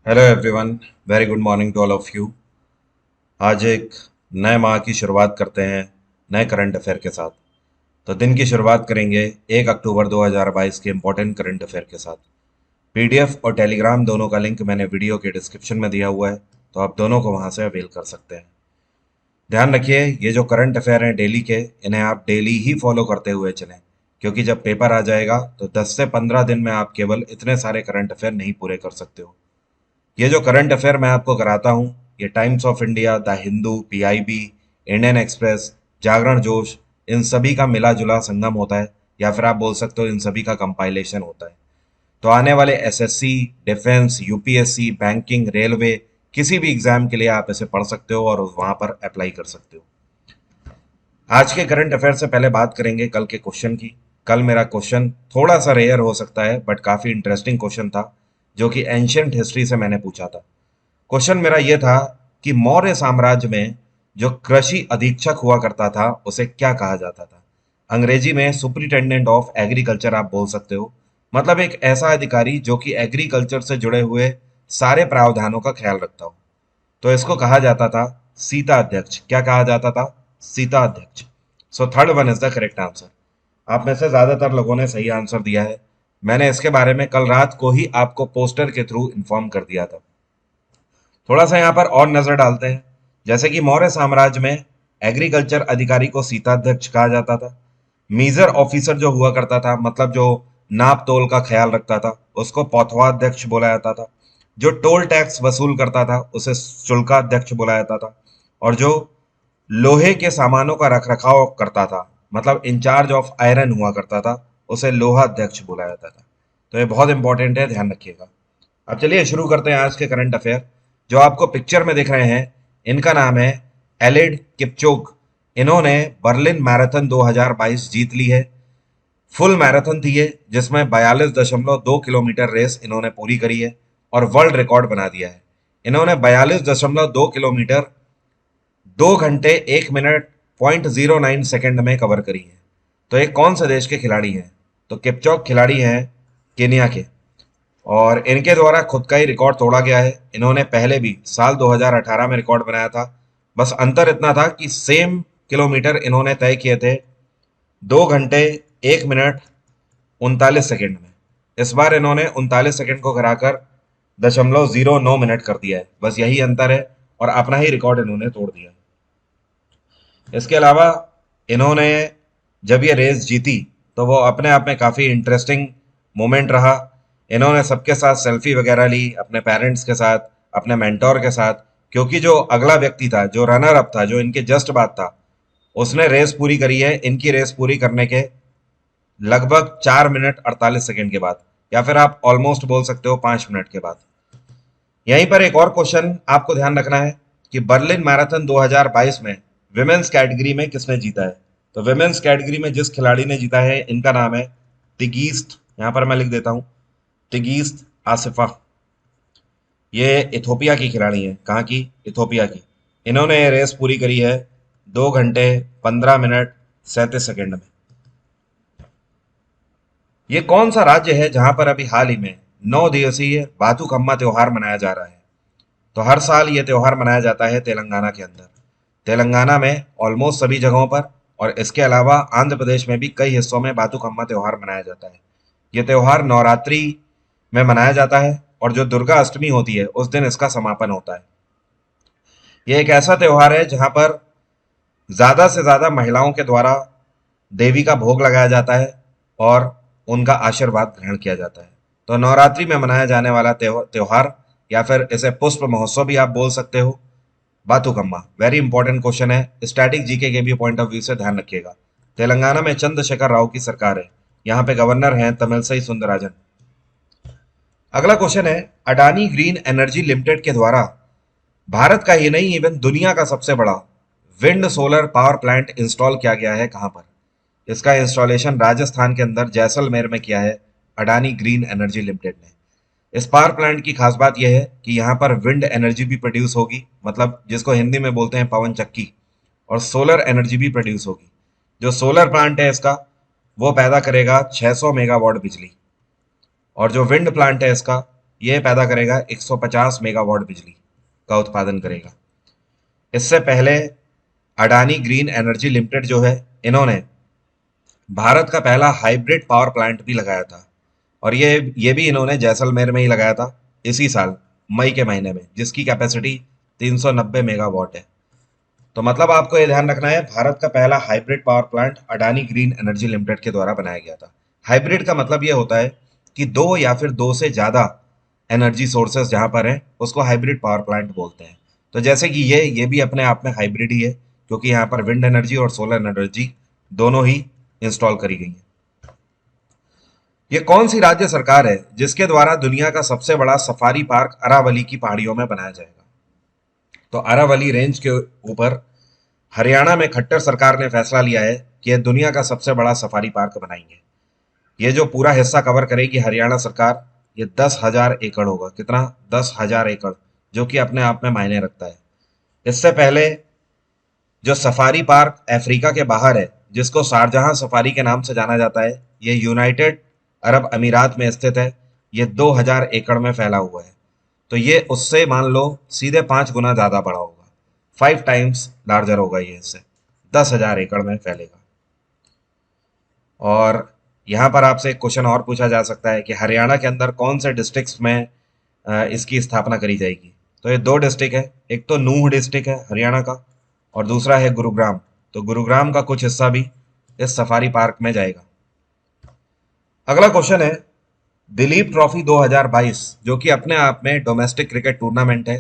Hello everyone. Very good morning to all of you. आज एक नए माह की शुरुआत करते हैं नए करंट अफेयर के साथ। तो दिन की शुरुआत करेंगे 1 अक्टूबर 2022 के इम्पोर्टेंट करंट अफेयर के साथ। पीडीएफ और टेलीग्राम दोनों का लिंक मैंने वीडियो के डिस्क्रिप्शन में दिया हुआ है, तो आप दोनों को वहां से अवेल कर सकते हैं। ध्यान रखिए, ये जो करंट अफेयर हैं डेली के, इन्हें आप डेली ही फॉलो करते हुए चलें, क्योंकि जब पेपर आ जाएगा तो 10 से 15 दिन में आप केवल इतने सारे करंट अफेयर नहीं पूरे कर सकते हो। ये जो करंट अफेयर मैं आपको कराता हूँ, ये Times of India, the Hindu, PIB, Indian Express, Jagran Josh, इन सभी का मिला जुला संगम होता है, या फिर आप बोल सकते हो इन सभी का कंपाइलेशन होता है। तो आने वाले SSC, defence, UPSC, banking, railway, किसी भी एग्जाम के लिए आप इसे पढ़ सकते हो और वहां पर अप्लाई कर सकते हो। आज के करंट अफेयर से पहले बात करेंगे कल के क्वेश्चन की। कल मेरा क्वेश्चन थोड़ा सा रेयर हो सकता है, बट काफी इंटरेस्टिंग क्वेश्चन था, जो कि एंशियंट हिस्ट्री से मैंने पूछा था। क्वेश्चन मेरा यह था कि मौर्य साम्राज्य में जो कृषि अधीक्षक हुआ करता था उसे क्या कहा जाता था। अंग्रेजी में सुपरिटेंडेंट ऑफ एग्रीकल्चर आप बोल सकते हो। मतलब एक ऐसा अधिकारी जो कि एग्रीकल्चर से जुड़े हुए सारे प्रावधानों का ख्याल रखता हो। तो इसको कहा जाता था सीता अध्यक्ष। क्या कहा जाता था? सीता अध्यक्ष। So third one is the correct answer. आप में से ज्यादातर लोगों ने सही आंसर दिया है। मैंने इसके बारे में कल रात को ही आपको पोस्टर के थ्रू इन्फॉर्म कर दिया था। थोड़ा सा यहाँ पर और नजर डालते हैं। जैसे कि मौर्य साम्राज्य में एग्रीकल्चर अधिकारी को सीताध्यक्ष कहा जाता था। मीजर ऑफिसर जो हुआ करता था, मतलब जो नाप तोल का ख्याल रखता था, उसको पौथवाध्यक्ष बोला जाता था। जो टोल टैक्स वसूल करता था उसे शुल्काध्यक्ष बोला जाता था। और जो लोहे के सामानों का रख रखाव करता था, मतलब इंचार्ज ऑफ आयरन हुआ करता था, उसे लोहाध्यक्ष बोला जाता था। तो ये बहुत इंपॉर्टेंट है, ध्यान रखिएगा। अब चलिए शुरू करते हैं आज के करंट अफेयर। जो आपको पिक्चर में दिख रहे हैं, इनका नाम है एलिड किपचोक। इन्होंने बर्लिन मैराथन 2022 जीत ली है। फुल मैराथन थी ये, जिसमें 42.2 किलोमीटर रेस इन्होंने पूरी करी है और वर्ल्ड रिकॉर्ड बना दिया है। इन्होंने 42.2 किलोमीटर 2 घंटे 1 मिनट 0.09 सेकंड में कवर करी है। तो ये कौन से देश के खिलाड़ी हैं? तो किपचोक खिलाड़ी हैं केनिया के। और इनके द्वारा खुद का ही रिकॉर्ड तोड़ा गया है। इन्होंने पहले भी साल 2018 में रिकॉर्ड बनाया था। बस अंतर इतना था कि सेम किलोमीटर इन्होंने तय किए थे 2 घंटे 1 मिनट 39 सेकंड में। इस बार इन्होंने 39 सेकंड को घटाकर 0.09 मिनट कर दिया है। बस यही अंतर है और अपना ही रिकॉर्ड इन्होंने तोड़ दिया है। इसके अलावा इन्होंने जब ये रेस जीती तो वो अपने आप में काफ़ी इंटरेस्टिंग मोमेंट रहा। इन्होंने सबके साथ सेल्फी वगैरह ली, अपने पेरेंट्स के साथ, अपने मेंटोर के साथ, क्योंकि जो अगला व्यक्ति था, जो रनर अप था, जो इनके जस्ट बाद था, उसने रेस पूरी करी है इनकी रेस पूरी करने के लगभग 4 मिनट 48 सेकंड के बाद, या फिर आप ऑलमोस्ट बोल सकते हो 5 मिनट के बाद। यहीं पर एक और क्वेश्चन आपको ध्यान रखना है कि बर्लिन मैराथन 2022 में विमेन्स कैटेगरी में किसने जीता है। तो विमेन्स कैटेगरी में जिस खिलाड़ी ने जीता है, इनका नाम है तिगीस्ट। यहां पर मैं लिख देता हूं, तिगीस्त आसिफा। ये इथोपिया की खिलाड़ी हैं। कहाँ की? इथोपिया की। इन्होंने ये रेस पूरी करी है 2 घंटे 15 मिनट 37 सेकंड में। ये कौन सा राज्य है जहां पर अभी हाल ही में 9 दिवसीय बाथुकम्मा त्योहार मनाया जा रहा है? तो हर साल ये त्योहार मनाया जाता है तेलंगाना के अंदर। तेलंगाना में ऑलमोस्ट सभी जगहों पर, और इसके अलावा आंध्र प्रदेश में भी कई हिस्सों में बाथुकम्मा त्योहार मनाया जाता है। ये त्योहार नवरात्रि में मनाया जाता है और जो दुर्गा अष्टमी होती है उस दिन इसका समापन होता है। ये एक ऐसा त्योहार है जहां पर ज्यादा से ज्यादा महिलाओं के द्वारा देवी का भोग लगाया जाता है और उनका आशीर्वाद ग्रहण किया जाता है। तो नवरात्रि में मनाया जाने वाला त्योहार, या फिर इसे पुष्प महोत्सव भी आप बोल सकते हो, बाथुकम्मा। वेरी इंपॉर्टेंट क्वेश्चन है, स्टैटिक जीके के भी पॉइंट ऑफ व्यू से ध्यान रखिएगा। तेलंगाना में चंद्रशेखर राव की सरकार है। यहाँ पे गवर्नर हैं तमिलसाई सुंदरराजन। अगला क्वेश्चन है, अडानी ग्रीन एनर्जी लिमिटेड के द्वारा भारत का ही नहीं, इवन दुनिया का सबसे बड़ा wind solar power plant install किया गया है कहां पर? इसका इंस्टॉलेशन राजस्थान के अंदर जैसलमेर में किया है अडानी ग्रीन एनर्जी लिमिटेड ने। इस पावर प्लांट की खास बात यह है कि यहाँ पर विंड एनर्जी भी प्रोड्यूस होगी, मतलब जिसको हिंदी में बोलते हैं पवन चक्की, और सोलर एनर्जी भी प्रोड्यूस होगी। जो सोलर प्लांट है इसका, वो पैदा करेगा 600 मेगावाट बिजली, और जो विंड प्लांट है इसका, ये पैदा करेगा 150 मेगावाट बिजली का उत्पादन करेगा। इससे पहले अडानी ग्रीन एनर्जी लिमिटेड जो है, इन्होंने भारत का पहला हाइब्रिड पावर प्लांट भी लगाया था, और ये भी इन्होंने जैसलमेर में ही लगाया था इसी साल मई के महीने में, जिसकी कैपेसिटी 390 मेगावाट है। तो मतलब आपको ये ध्यान रखना है, भारत का पहला hybrid power plant Adani green energy limited के द्वारा बनाया गया था। हाइब्रिड का मतलब ये होता है कि दो या फिर दो से ज्यादा एनर्जी सोर्सेस जहां पर हैं उसको हाइब्रिड पावर प्लांट बोलते हैं। तो जैसे कि ये भी अपने आप में हाइब्रिड ही है, क्योंकि यहाँ पर विंड एनर्जी और सोलर एनर्जी दोनों ही इंस्टॉल करी गई है। ये कौन सी राज्य सरकार है जिसके द्वारा दुनिया का सबसे बड़ा सफारी पार्क अरावली की पहाड़ियों में बनाया जाएगा? तो अरावली रेंज के ऊपर हरियाणा में खट्टर सरकार ने फैसला लिया है कि यह दुनिया का सबसे बड़ा सफारी पार्क बनाएंगे। ये जो पूरा हिस्सा कवर करेगी हरियाणा सरकार, ये 10,000 एकड़ होगा। कितना? 10,000 एकड़, जो कि अपने आप में मायने रखता है। इससे पहले जो सफारी पार्क अफ्रीका के बाहर है, जिसको शारजहां सफारी के नाम से जाना जाता है, ये यूनाइटेड अरब अमीरात में स्थित है। ये 2,000 एकड़ में फैला हुआ है। तो ये उससे मान लो सीधे 5 गुना ज्यादा बड़ा होगा, 5 टाइम्स लार्जर होगा ये इससे। 10,000 एकड़ में फैलेगा। और यहाँ पर आपसे एक क्वेश्चन और पूछा जा सकता है कि हरियाणा के अंदर कौन से डिस्ट्रिक्ट्स में इसकी स्थापना करी जाएगी? तो ये दो डिस्ट्रिक्ट है, एक तो नूह डिस्ट्रिक्ट है हरियाणा का, और दूसरा है गुरुग्राम। तो गुरुग्राम का कुछ हिस्सा भी इस सफारी पार्क में जाएगा। अगला क्वेश्चन है, दिलीप ट्रॉफी 2022, जो कि अपने आप में डोमेस्टिक क्रिकेट टूर्नामेंट है,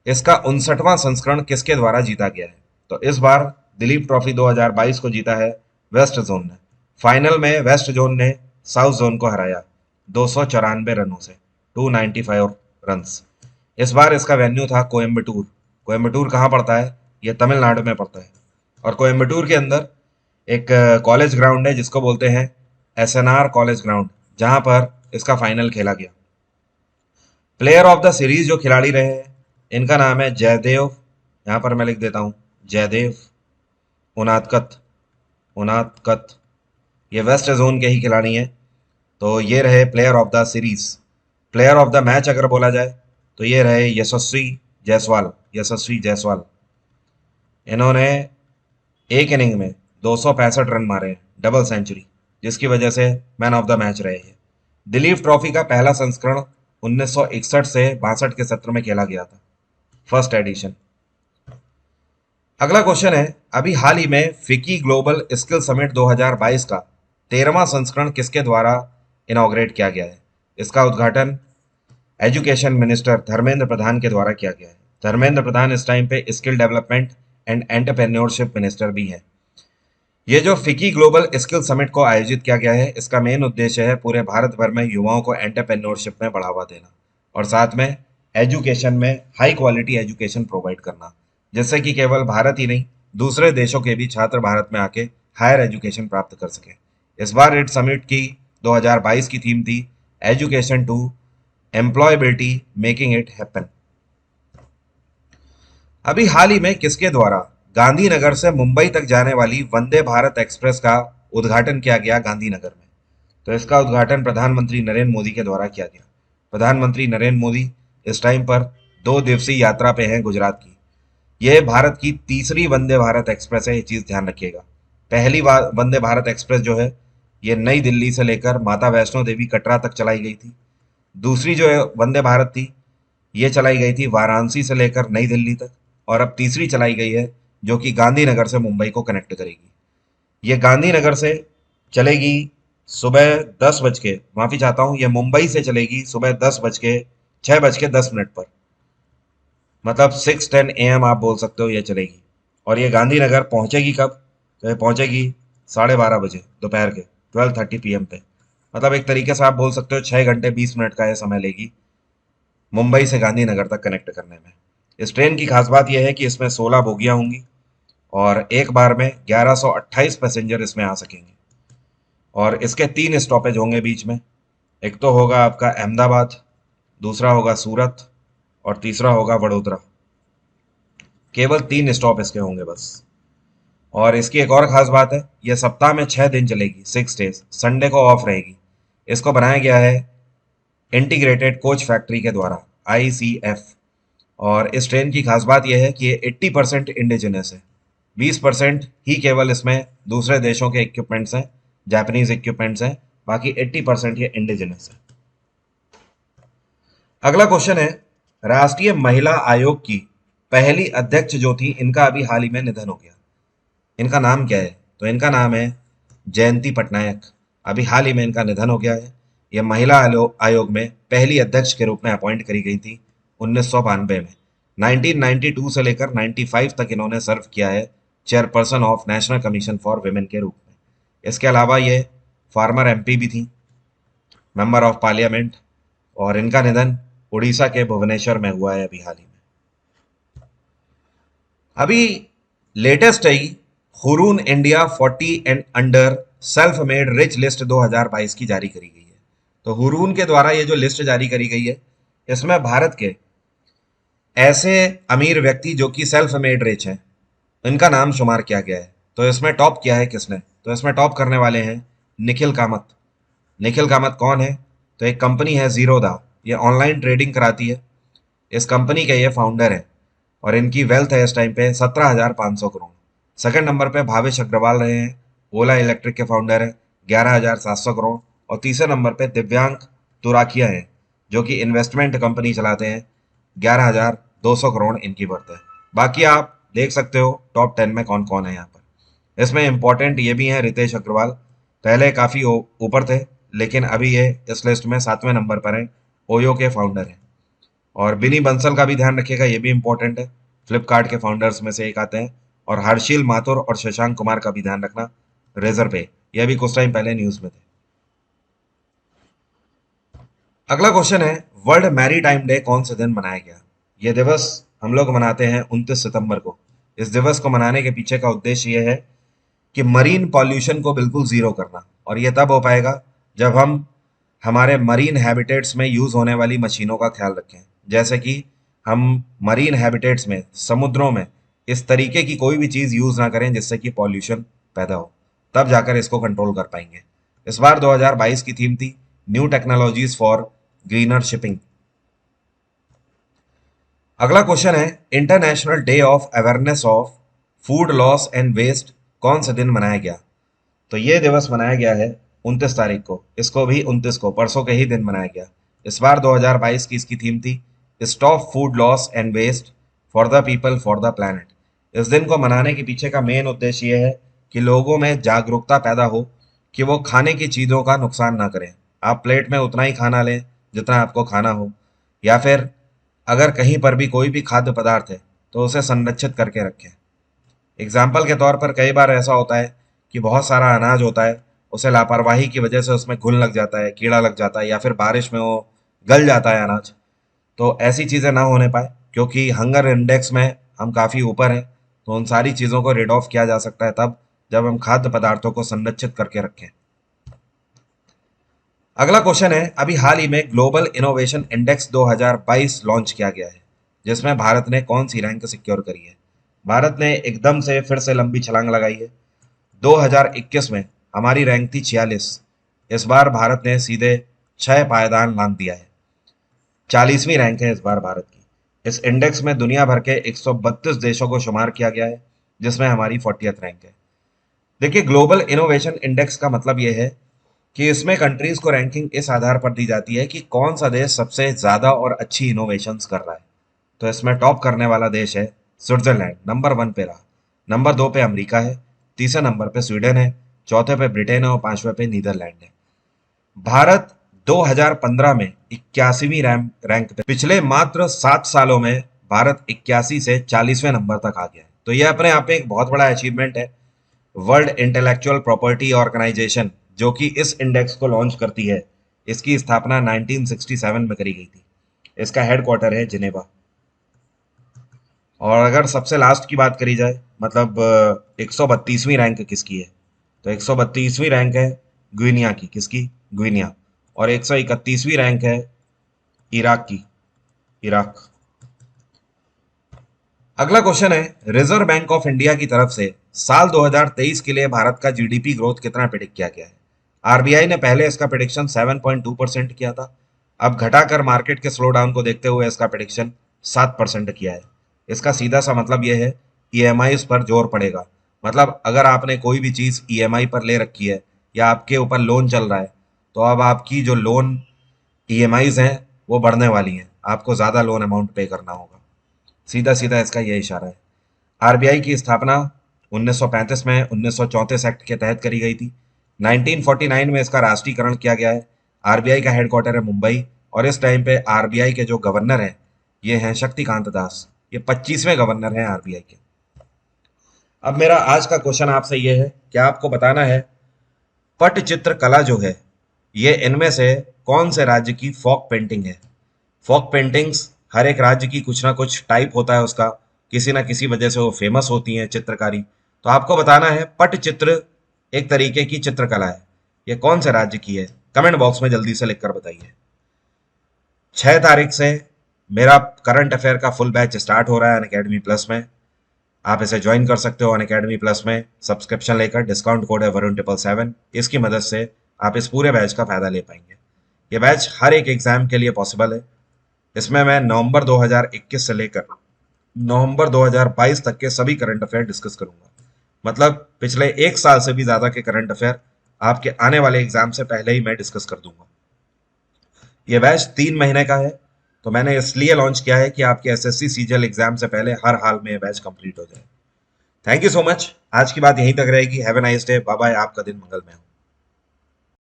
इसका 59वां संस्करण किसके द्वारा जीता गया है? तो इस बार दिलीप ट्रॉफी 2022 को जीता है वेस्ट जोन ने। फाइनल में वेस्ट जोन ने साउथ जोन को हराया 294 रनों से, 295 रन्स। इस बार इसका वेन्यू था कोयम्बटूर। कोयम्बटूर कहाँ पड़ता है? ये तमिलनाडु में पड़ता है। और कोयम्बटूर के अंदर एक कॉलेज ग्राउंड है जिसको बोलते हैं एसएनआर कॉलेज ग्राउंड, जहां पर इसका फाइनल खेला गया। प्लेयर ऑफ द सीरीज जो खिलाड़ी रहे हैं, इनका नाम है जयदेव, यहाँ पर मैं लिख देता हूँ जयदेव उनादकत। उनादकत ये वेस्ट जोन के ही खिलाड़ी हैं। तो ये रहे player of the series. Player of the match अगर बोला जाए तो ये रहे यशस्वी जायसवाल। यशस्वी जायसवाल, इन्होंने एक इनिंग में 265 रन मारे हैं, डबल सेंचुरी, जिसकी वजह से मैन ऑफ द मैच रहे हैं। दिलीप ट्रॉफी का पहला संस्करण 1961 से 62 के सत्र में खेला गया था, फर्स्ट एडिशन। अगला क्वेश्चन है, अभी हाल ही में फिकी ग्लोबल स्किल समिट 2022 का 13वां संस्करण किसके द्वारा इनॉग्रेट किया गया है? इसका उद्घाटन एजुकेशन मिनिस्टर धर्मेंद्र प्रधान के द्वारा किया गया है। धर्मेंद्र प्रधान इस टाइम पे skill development and entrepreneurship minister भी हैं। ये जो फिकी ग्लोबल स्किल समिट को आयोजित किया गया है, इसका मेन उद्देश्य है पूरे भारत भर में युवाओं को एंटरप्रेन्योरशिप में बढ़ावा देना, और साथ में एजुकेशन में हाई क्वालिटी एजुकेशन प्रोवाइड करना, जिससे कि केवल भारत ही नहीं दूसरे देशों के भी छात्र भारत में आके हायर एजुकेशन प्राप्त कर सके। इस बार इट समिट की 2022 की थीम थी education to employability making it happen. अभी हाल ही में किसके द्वारा गांधीनगर से मुंबई तक जाने वाली वंदे भारत एक्सप्रेस का उद्घाटन किया गया गांधीनगर में? तो इसका उद्घाटन प्रधानमंत्री नरेंद्र मोदी के द्वारा किया गया। प्रधानमंत्री नरेंद्र मोदी इस टाइम पर 2 दिवसीय यात्रा पे हैं गुजरात की। यह भारत की तीसरी वंदे भारत एक्सप्रेस है, ये चीज ध्यान रखिएगा। पहली वंदे भारत एक्सप्रेस जो है, ये नई दिल्ली से लेकर माता वैष्णो देवी कटरा तक चलाई गई थी। दूसरी जो है वंदे भारत थी, ये चलाई गई थी वाराणसी से लेकर नई दिल्ली तक, और अब तीसरी चलाई गई है जो कि गांधीनगर से मुंबई को कनेक्ट करेगी। ये गांधीनगर से चलेगी सुबह 10 बज के, माफी चाहता हूँ, ये मुंबई से चलेगी सुबह 6 बज के 10 मिनट पर, मतलब 6:10 AM आप बोल सकते हो ये चलेगी। और ये गांधीनगर पहुंचेगी कब? तो ये पहुंचेगी 12:30 बजे दोपहर के, 12:30 PM पे। मतलब एक तरीके से आप बोल सकते हो 6 घंटे 20 मिनट का ये समय लेगी मुंबई से गांधीनगर तक कनेक्ट करने में। इस ट्रेन की खास बात यह है कि इसमें 16 बोगियां होंगी और एक बार में 1128 पैसेंजर इसमें आ सकेंगे। और इसके 3 स्टॉपेज होंगे बीच में। एक तो होगा आपका अहमदाबाद, दूसरा होगा सूरत, और तीसरा होगा वडोदरा। केवल 3 स्टॉप इसके होंगे बस। और इसकी एक और खास बात है, यह सप्ताह में 6 दिन चलेगी, 6 डेज, संडे को ऑफ रहेगी। इसको बनाया गया है इंटीग्रेटेड कोच फैक्ट्री के द्वारा, ICF। और इस ट्रेन की खास बात यह है कि ये 80% इंडिजिनस है। 20% ही केवल इसमें दूसरे देशों के इक्विपमेंट्स हैं, जापानीज इक्विपमेंट्स हैं। बाकी 80% ये इंडिजिनस है। अगला क्वेश्चन है, राष्ट्रीय महिला आयोग की पहली अध्यक्ष जो थी, इनका अभी हाल ही में निधन हो गया। इनका नाम क्या है? तो इनका नाम है जयंती पटनायक। अभी हाल ही में इनका निधन हो गया है। यह महिला आयोग में पहली अध्यक्ष के रूप में अपॉइंट करी गई थी 1992 में। 1992 से लेकर 95 तक इन्होंने सर्व किया है chairperson of national commission for women के रूप में। इसके अलावा ये फार्मर MP भी थी, मेंबर ऑफ पार्लियामेंट। और इनका निधन उड़ीसा के भुवनेश्वर में हुआ है अभी हाल ही में। अभी latest I Hurun India 40 and under self made rich list 2022 की जारी करी गई है। तो हुरून के द्वारा ये जो लिस्ट जारी करी गई है, इसमें भारत के ऐसे अमीर व्यक्ति जो कि सेल्फ मेड रिच हैं, इनका नाम शुमार किया गया है। तो इसमें टॉप किया है किसने? तो इसमें टॉप करने वाले हैं निखिल कामत। निखिल कामत कौन है? तो एक कंपनी है जीरोदा, ये ऑनलाइन ट्रेडिंग कराती है। इस कंपनी के ये फाउंडर है और इनकी वेल्थ है इस टाइम पे 17,500 करोड़। सेकंड नंबर पे भावेश अग्रवाल रहे हैं, ओला इलेक्ट्रिक के फाउंडर हैं, 11,700 करोड़। और तीसरे नंबर पे दिव्यांग तुराकिया हैं, जो कि इन्वेस्टमेंट कंपनी चलाते हैं, 11,200 करोड़ इनकी वर्थ है। बाकी आप देख सकते हो टॉप 10 में कौन कौन है यहाँ पर। इसमें इंपॉर्टेंट ये भी हैं रितेश अग्रवाल, पहले काफ़ी ऊपर थे, लेकिन अभी ये इस लिस्ट में 7वें नंबर पर हैं, ओयो के फाउंडर हैं। और बिनी बंसल का भी ध्यान रखिएगा, ये भी इंपॉर्टेंट है, फ्लिपकार्ट के फाउंडर्स में से एक आते हैं। और हर्षिल माथुर और शशांक कुमार का भी ध्यान रखना, रेजर पे, ये भी कुछ टाइम पहले न्यूज में थे। अगला क्वेश्चन है, वर्ल्ड मैरीटाइम डे कौन से दिन मनाया गया? ये दिवस हम लोग मनाते हैं 29 सितंबर को। इस दिवस को मनाने के पीछे का उद्देश्य ये है कि मरीन पॉल्यूशन को बिल्कुल जीरो करना। और ये तब हो पाएगा जब हम हमारे मरीन हैबिटेट्स में यूज होने वाली मशीनों का ख्याल रखें। जैसे कि हम मरीन हैबिटेट्स में, समुद्रों में इस तरीके की कोई भी चीज यूज ना करें जिससे कि पॉल्यूशन पैदा हो, तब जाकर इसको कंट्रोल कर पाएंगे। इस बार 2022 की थीम थी new technologies for greener shipping. अगला क्वेश्चन है, international day of awareness of food loss and waste कौन से दिन मनाया गया? तो ये दिवस मनाया गया है 29 तारीख को। इसको भी 29 को, परसों के ही दिन मनाया गया। इस बार 2022 की इसकी थीम थी stop food loss and waste for the people for the planet. इस दिन को मनाने के पीछे का मेन उद्देश्य ये है कि लोगों में जागरूकता पैदा हो कि वो खाने की चीज़ों का नुकसान ना करें। आप प्लेट में उतना ही खाना लें जितना आपको खाना हो, या फिर अगर कहीं पर भी कोई भी खाद्य पदार्थ है तो उसे संरक्षित करके रखें। एग्जाम्पल के तौर पर कई बार ऐसा होता है कि बहुत सारा अनाज होता है, उसे लापरवाही की वजह से उसमें घुन लग जाता है, कीड़ा लग जाता है, या फिर बारिश में वो गल जाता है अनाज। तो ऐसी चीज़ें ना होने पाए, क्योंकि हंगर इंडेक्स में हम काफ़ी ऊपर हैं। तो उन सारी चीज़ों को रिड ऑफ किया जा सकता है तब जब हम खाद्य पदार्थों को संरक्षित करके रखें। अगला क्वेश्चन है, अभी हाल ही में ग्लोबल इनोवेशन इंडेक्स 2022 लॉन्च किया गया है, जिसमें भारत ने कौन सी रैंक सिक्योर करी है? भारत ने एकदम से फिर से लंबी छलांग लगाई है। 2021 में हमारी रैंक थी 46। इस बार भारत ने सीधे 6 पायदान लांघ दिया है। 40वीं रैंक है इस बार भारत की। इस इंडेक्स में दुनिया भर के 132 देशों को शुमार किया गया है, जिसमें हमारी 40th रैंक है। देखिए, ग्लोबल इनोवेशन इंडेक्स का मतलब यह है कि इसमें कंट्रीज को रैंकिंग इस आधार पर दी जाती है कि कौन सा देश सबसे ज्यादा और अच्छी इनोवेशंस कर रहा है। तो इसमें टॉप करने वाला देश है स्विट्जरलैंड, नंबर 1 पे रहा। नंबर 2 पे अमेरिका है, तीसरे नंबर पे स्वीडन है, चौथे पे ब्रिटेन है और पांचवें पे नीदरलैंड है। भारत 2015 में 81वीं रैंक पे, पिछले मात्र 7 सालों में भारत 81 से 40वें नंबर तक आ गया है। तो यह अपने आप में एक बहुत बड़ा अचीवमेंट है। वर्ल्ड इंटेलेक्चुअल प्रॉपर्टी ऑर्गेनाइजेशन, जो कि इस इंडेक्स को लॉन्च करती है, इसकी स्थापना 1967 में करी गई थी। इसका हेडक्वार्टर है जिनेवा। और अगर सबसे लास्ट की बात करी जाए, मतलब 132वीं रैंक किसकी है? तो 132वीं रैंक है ग्विनिया की। किसकी? ग्विनिया। और 131वीं रैंक है इराक की, इराक। अगला क्वेश्चन है, रिजर्व बैंक ऑफ इंडिया की तरफ से साल 2023 के लिए भारत का जीडीपी ग्रोथ कितना प्रिडिक्ट किया गया है? आरबीआई ने पहले इसका प्रिडिक्शन 7.2% किया था, अब घटाकर मार्केट के स्लो डाउन को देखते हुए इसका प्रेडिक्शन 7% किया है। इसका सीधा सा मतलब यह है ईएमआई पर जोर पड़ेगा। मतलब अगर आपने कोई भी चीज़ ईएमआई पर ले रखी है या आपके ऊपर लोन चल रहा है, तो अब आपकी जो लोन ईएमआईज हैं वो बढ़ने वाली हैं, आपको ज़्यादा लोन अमाउंट पे करना होगा। सीधा सीधा इसका यह इशारा है। आरबीआई की स्थापना 1935 में 1934 एक्ट के तहत करी गई थी। 1949 में इसका राष्ट्रीयकरण किया गया है। आरबीआई का हेडक्वार्टर है मुंबई, और इस टाइम पे आरबीआई के जो गवर्नर हैं ये हैं शक्तिकांत दास। ये 25वें गवर्नर हैं आरबीआई के। अब मेरा आज का क्वेश्चन आपसे ये है, क्या आपको बताना है पटचित्र कला जो है ये इनमें से कौन से राज्य की फोक पेंटिंग है। फोक पेंटिंग्स हर एक राज्य की कुछ ना कुछ टाइप होता है उसका, किसी ना किसी वजह से वो फेमस होती हैं चित्रकारी। तो आपको बताना है पटचित्र एक तरीके की चित्रकला है, ये कौन से राज्य की है। कमेंट बॉक्स में जल्दी से लिखकर बताइए। 6 तारीख से मेरा करंट अफेयर का फुल बैच स्टार्ट हो रहा है अनअकैडमी प्लस में। आप इसे ज्वाइन कर सकते हो अनअकैडमी प्लस में सब्सक्रिप्शन लेकर। डिस्काउंट कोड है वरुण777। इसकी मदद से आप इस पूरे बैच का फायदा ले पाएंगे। ये बैच हर एक एग्जाम के लिए पॉसिबल है। इसमें मैं नवंबर 2021 से लेकर नवंबर 2022 तक के सभी करंट अफेयर डिस्कस करूंगा। मतलब पिछले एक साल से भी ज्यादा के करंट अफेयर आपके आने वाले एग्जाम से पहले ही मैं डिस्कस कर दूंगा। ये बैच 3 महीने का है, तो मैंने इसलिए लॉन्च किया है कि आपके एसएससी सीजीएल एग्जाम से पहले हर हाल में ये बैच कंप्लीट हो जाए। Thank you so much. आज की बात यहीं तक रहेगी। Have a nice day. Bye bye. आपका दिन मंगलमय हो।